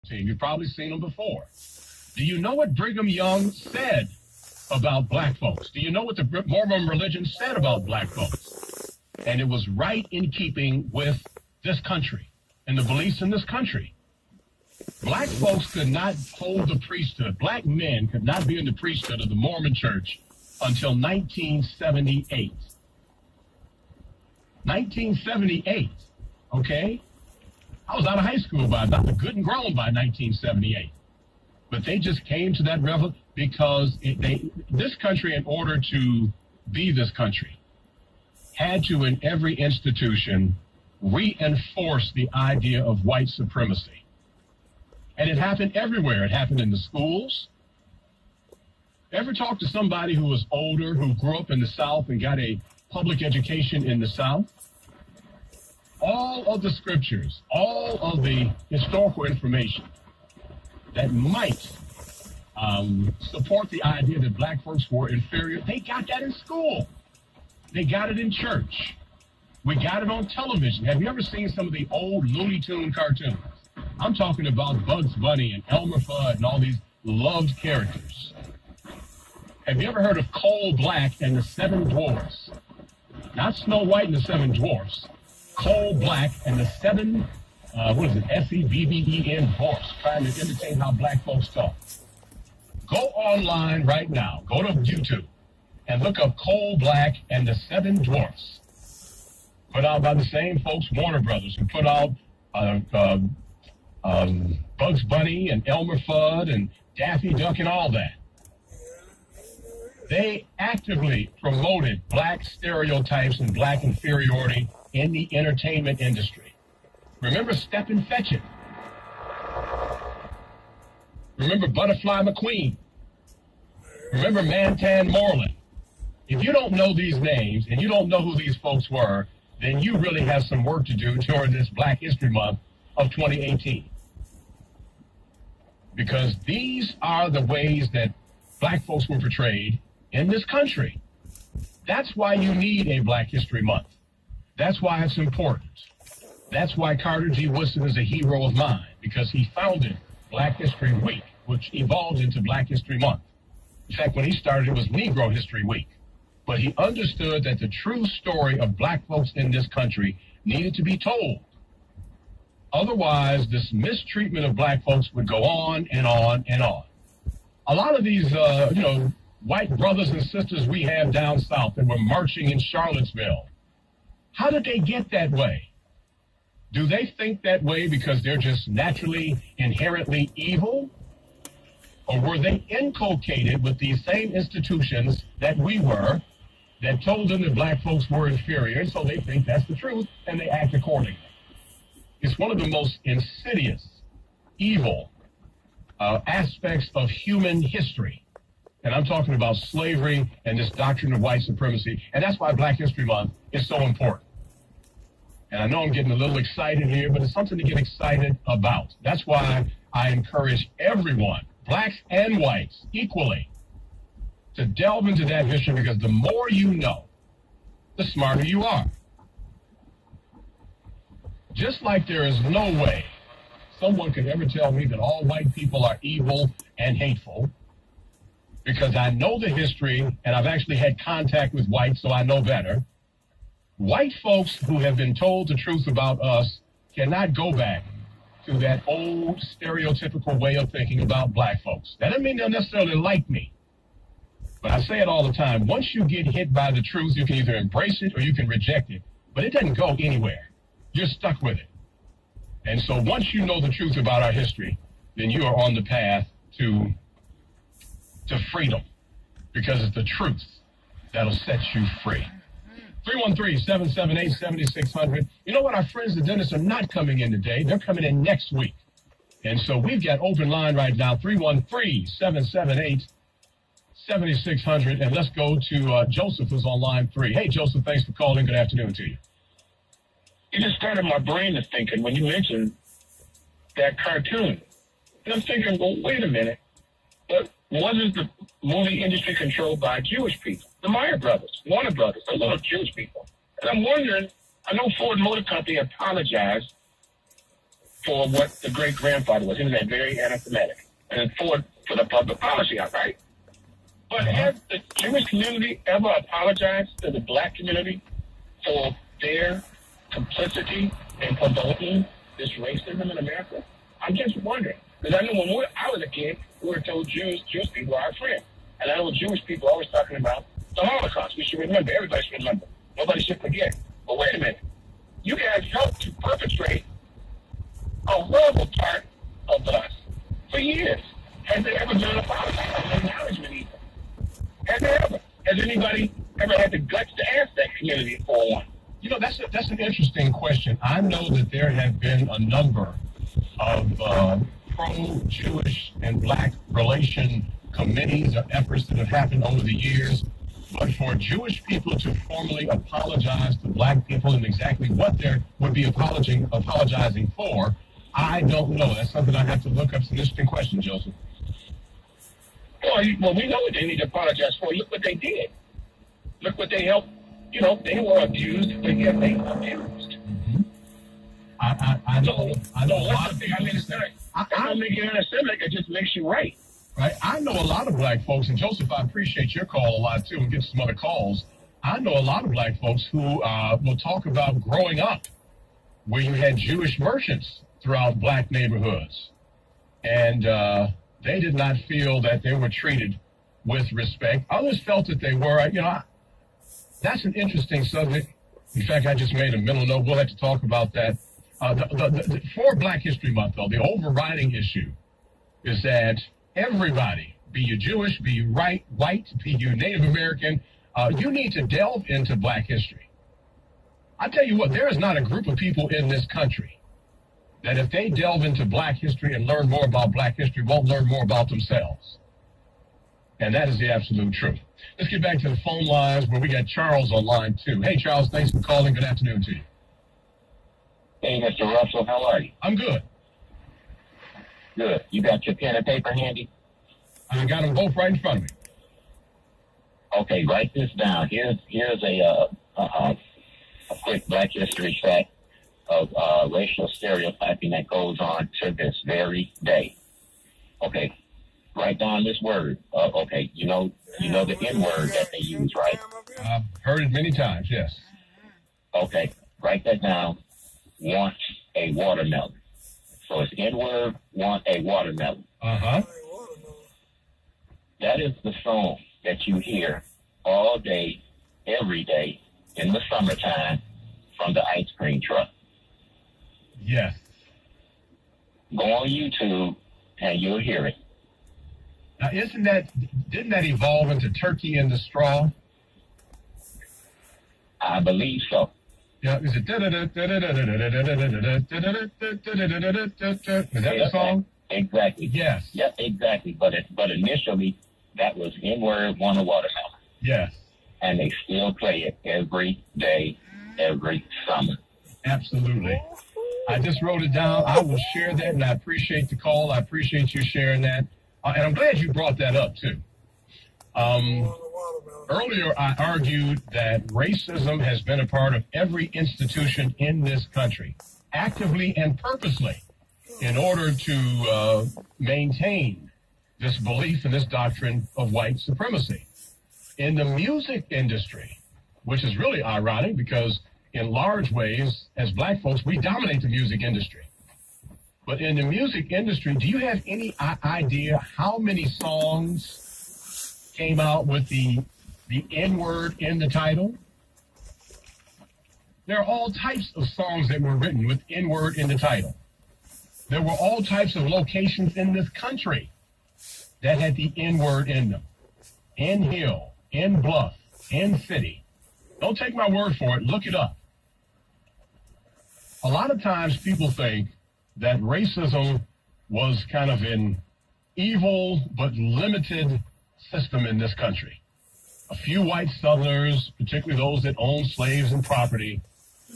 team. You've probably seen them before. Do you know what Brigham Young said about black folks? Do you know what the Mormon religion said about black folks? And it was right in keeping with this country and the beliefs in this country. Black folks could not hold the priesthood. Black men could not be in the priesthood of the Mormon church until 1978. 1978, okay? I was out of high school by about good and grown by 1978. But they just came to that revel because this country, in order to be this country, had to, in every institution, reinforce the idea of white supremacy. And it happened everywhere. It happened in the schools. Ever talk to somebody who was older, who grew up in the South and got a public education in the South? All of the scriptures, all of the historical information that might support the idea that black folks were inferior, they got that in school. They got it in church. We got it on television. Have you ever seen some of the old Looney Tune cartoons? I'm talking about Bugs Bunny and Elmer Fudd and all these loved characters. Have you ever heard of Coal Black and the Seven Dwarfs? Not Snow White and the Seven Dwarfs. Coal Black and the Seven, S-E-V-V-E-N dwarfs, trying to imitate how black folks talk. Go online right now. Go to YouTube and look up Coal Black and the Seven Dwarfs. Put out by the same folks, Warner Brothers, who put out Bugs Bunny and Elmer Fudd and Daffy Duck and all that. They actively promoted black stereotypes and black inferiority in the entertainment industry. Remember Stepin Fetchit? Remember Butterfly McQueen? Remember Mantan Moreland? If you don't know these names and you don't know who these folks were, then you really have some work to do during this Black History Month of 2018. Because these are the ways that black folks were portrayed in this country. That's why you need a Black History Month. That's why it's important. That's why Carter G. Woodson is a hero of mine, because he founded Black History Week, which evolved into Black History Month. In fact, when he started, it was Negro History Week. But he understood that the true story of black folks in this country needed to be told. Otherwise, this mistreatment of black folks would go on and on and on. A lot of these, white brothers and sisters we have down south that were marching in Charlottesville, how did they get that way? Do they think that way because they're just naturally, inherently evil? Or were they inculcated with these same institutions that we were, that told them that black folks were inferior, and so they think that's the truth, and they act accordingly? It's one of the most insidious, evil aspects of human history. And I'm talking about slavery and this doctrine of white supremacy. And that's why Black History Month is so important. And I know I'm getting a little excited here, but it's something to get excited about. That's why I encourage everyone, blacks and whites, equally, to delve into that history, because the more you know, the smarter you are. Just like there is no way someone could ever tell me that all white people are evil and hateful, because I know the history and I've actually had contact with whites, so I know better. White folks who have been told the truth about us cannot go back to that old stereotypical way of thinking about black folks. That doesn't mean they'll necessarily like me. But I say it all the time. Once you get hit by the truth, you can either embrace it or you can reject it. But it doesn't go anywhere. You're stuck with it. And so once you know the truth about our history, then you are on the path to freedom, because it's the truth that'll set you free. 313-778-7600. You know what? Our friends, the dentists, are not coming in today. They're coming in next week. And so we've got open line right now, 313-778-7600. And let's go to Joseph, who's on line 3. Hey, Joseph, thanks for calling. Good afternoon to you. You just started my brain to thinking when you mentioned that cartoon. And I'm thinking, well, wait a minute. But wasn't the movie industry controlled by Jewish people? The Meyer brothers, Warner brothers, those are Jewish people. And I'm wondering, I know Ford Motor Company apologized for what the great-grandfather was. He was very anti-Semitic. And for the public policy, all right? But has the Jewish community ever apologized to the black community for their complicity in promoting this racism in America? I'm just wondering. Because I know when I was a kid, we were told Jewish people are our friends. And I know Jewish people are always talking about the Holocaust. We should remember. Everybody should remember. Nobody should forget. But wait a minute. You guys helped to perpetrate a horrible part of us for years. Has there ever been an apology, an acknowledgement even? Has there ever? Has anybody ever had the guts to ask that community for one? You know, that's an interesting question. I know that there have been a number of pro-Jewish and black relation committees or efforts that have happened over the years. But for Jewish people to formally apologize to black people and exactly what they would be apologizing for, I don't know. That's something I have to look up. It's an interesting question, Joseph. Well, we know what they need to apologize for. Look what they did. Look what they helped. You know, they were abused, but yet they abused. Mm-hmm. I know a lot of people. I don't make you anti-Semitic. It just makes you right. Right. I know a lot of black folks, and Joseph, I appreciate your call a lot too, and get some other calls. I know a lot of black folks who will talk about growing up where you had Jewish merchants throughout black neighborhoods, and they did not feel that they were treated with respect. Others felt that they were. You know, that's an interesting subject. In fact, I just made a mental note. We'll have to talk about that. For Black History Month, though, the overriding issue is that everybody, be you Jewish, be you white, be you Native American, you need to delve into black history. I tell you what, there is not a group of people in this country that if they delve into black history and learn more about black history, won't learn more about themselves. And that is the absolute truth. Let's get back to the phone lines where we got Charles on line 2. Hey, Charles, thanks for calling. Good afternoon to you. Hey, Mr. Russell, how are you? I'm good. Good. You got your pen and paper handy? I got them both right in front of me. Okay, write this down. Here's a quick Black history fact of racial stereotyping that goes on to this very day. Okay, write down this word. Okay, you know the N-word that they use, right? I've heard it many times, yes. Okay, write that down. Want a watermelon. So it's N-word, want a watermelon. Uh-huh. That is the song that you hear all day, every day in the summertime from the ice cream truck. Yes. Go on YouTube and you'll hear it. Now, didn't that evolve into Turkey in the Straw? I believe so. Yeah, is it? Is that the song? Exactly. Yes. Yep, exactly. But initially, that was N-word, want a watermelon. Yes. And they still play it every day, every summer. Absolutely. I just wrote it down. I will share that, and I appreciate the call. I appreciate you sharing that. And I'm glad you brought that up, too. Earlier, I argued that racism has been a part of every institution in this country, actively and purposely, in order to maintain this belief and this doctrine of white supremacy. In the music industry, which is really ironic because in large ways, as black folks, we dominate the music industry. But in the music industry, do you have any idea how many songs came out with the N-word in the title? There are all types of songs that were written with N-word in the title. There were all types of locations in this country that had the N-word in them. N-Hill, N-Bluff, N-City. Don't take my word for it. Look it up. A lot of times people think that racism was kind of an evil but limited system in this country. A few white Southerners, particularly those that owned slaves and property,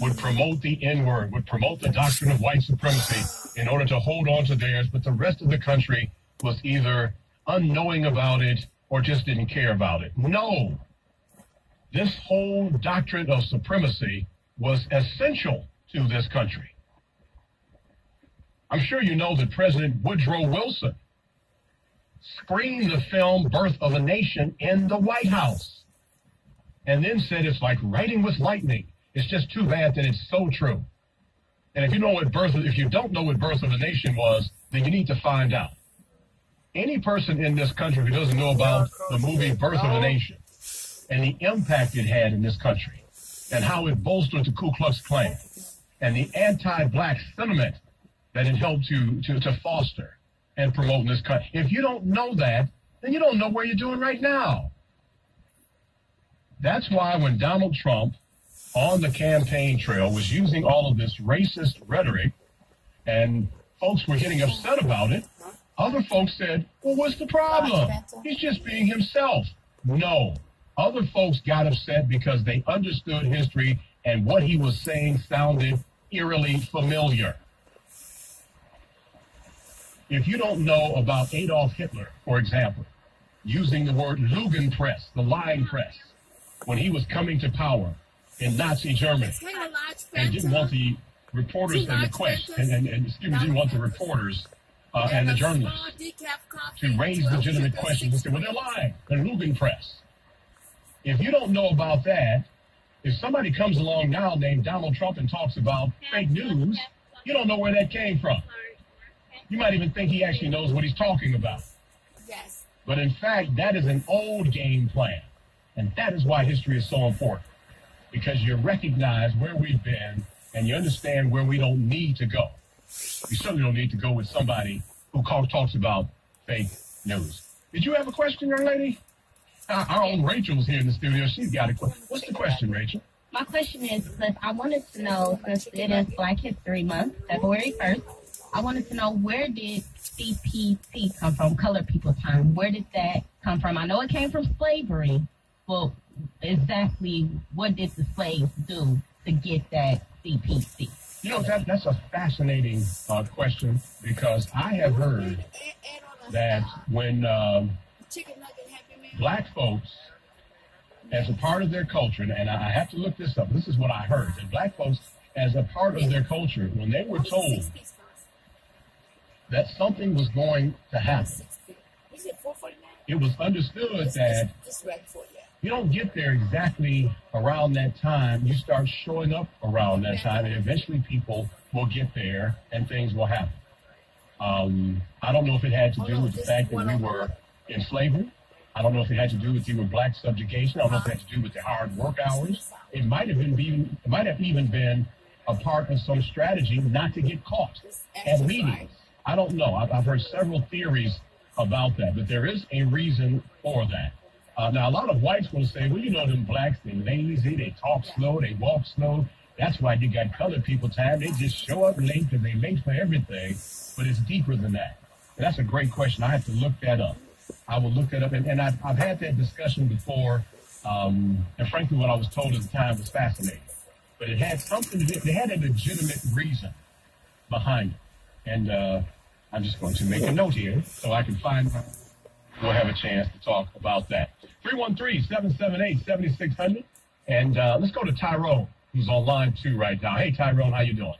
would promote the N-word, would promote the doctrine of white supremacy in order to hold on to theirs, but the rest of the country was either unknowing about it or just didn't care about it. No. This whole doctrine of supremacy was essential to this country. I'm sure you know that President Woodrow Wilson screened the film Birth of a Nation in the White House and then said it's like writing with lightning. It's just too bad that it's so true. And if you don't know what Birth of a Nation was, then you need to find out. Any person in this country who doesn't know about the movie Birth of a Nation and the impact it had in this country and how it bolstered the Ku Klux Klan and the anti-black sentiment that it helped to foster and promote in this country. If you don't know that, then you don't know where you're doing right now. That's why when Donald Trump on the campaign trail was using all of this racist rhetoric and folks were getting upset about it, other folks said, well, what's the problem? He's just being himself. No. Other folks got upset because they understood history and what he was saying sounded eerily familiar. If you don't know about Adolf Hitler, for example, using the word Lügenpresse, the lying press, when he was coming to power in Nazi Germany and didn't want the reporters and didn't want the reporters and the journalists to raise legitimate questions and say, well, they're lying. They're Lügenpresse. If you don't know about that, if somebody comes along now named Donald Trump and talks about fake news, you don't know where that came from. You might even think he actually knows what he's talking about. Yes. But in fact, that is an old game plan. And that is why history is so important. Because you recognize where we've been and you understand where we don't need to go. You certainly don't need to go with somebody who talks about fake news. Did you have a question, young lady? Our own Rachel's here in the studio. She's got a question. What's the question, Rachel? My question is, Cliff, I wanted to know, since it is Black History Month, February 1st, I wanted to know, where did CPT come from, colored people time? Where did that come from? I know it came from slavery, but exactly what did the slaves do to get that CPT? You know, that's a fascinating question, because I have heard that when black folks, as a part of their culture, and I have to look this up, this is what I heard, that black folks, as a part of their culture, when they were told that something was going to happen, it was understood that you don't get there exactly around that time. You start showing up around that time, and eventually people will get there and things will happen. I don't know if it had to do with the fact that we were in slavery. I don't know if it had to do with black subjugation. I don't know if it had to do with the hard work hours. It might have even been a part of some strategy not to get caught at meetings. I don't know. I've heard several theories about that, but there is a reason for that. Now, a lot of whites will say, well, you know, them blacks, they're lazy, they talk slow, they walk slow. That's why you got colored people time. They just show up late because they're late for everything. But it's deeper than that. And that's a great question. I have to look that up. I will look that up. And I've had that discussion before. And frankly, what I was told at the time was fascinating. But it had something to do, they had a legitimate reason behind it. And I'm just going to make a note here so I can find out. We'll have a chance to talk about that. 313-778-7600. And let's go to Tyrone, who's on line 2 right now. Hey, Tyrone, how you doing?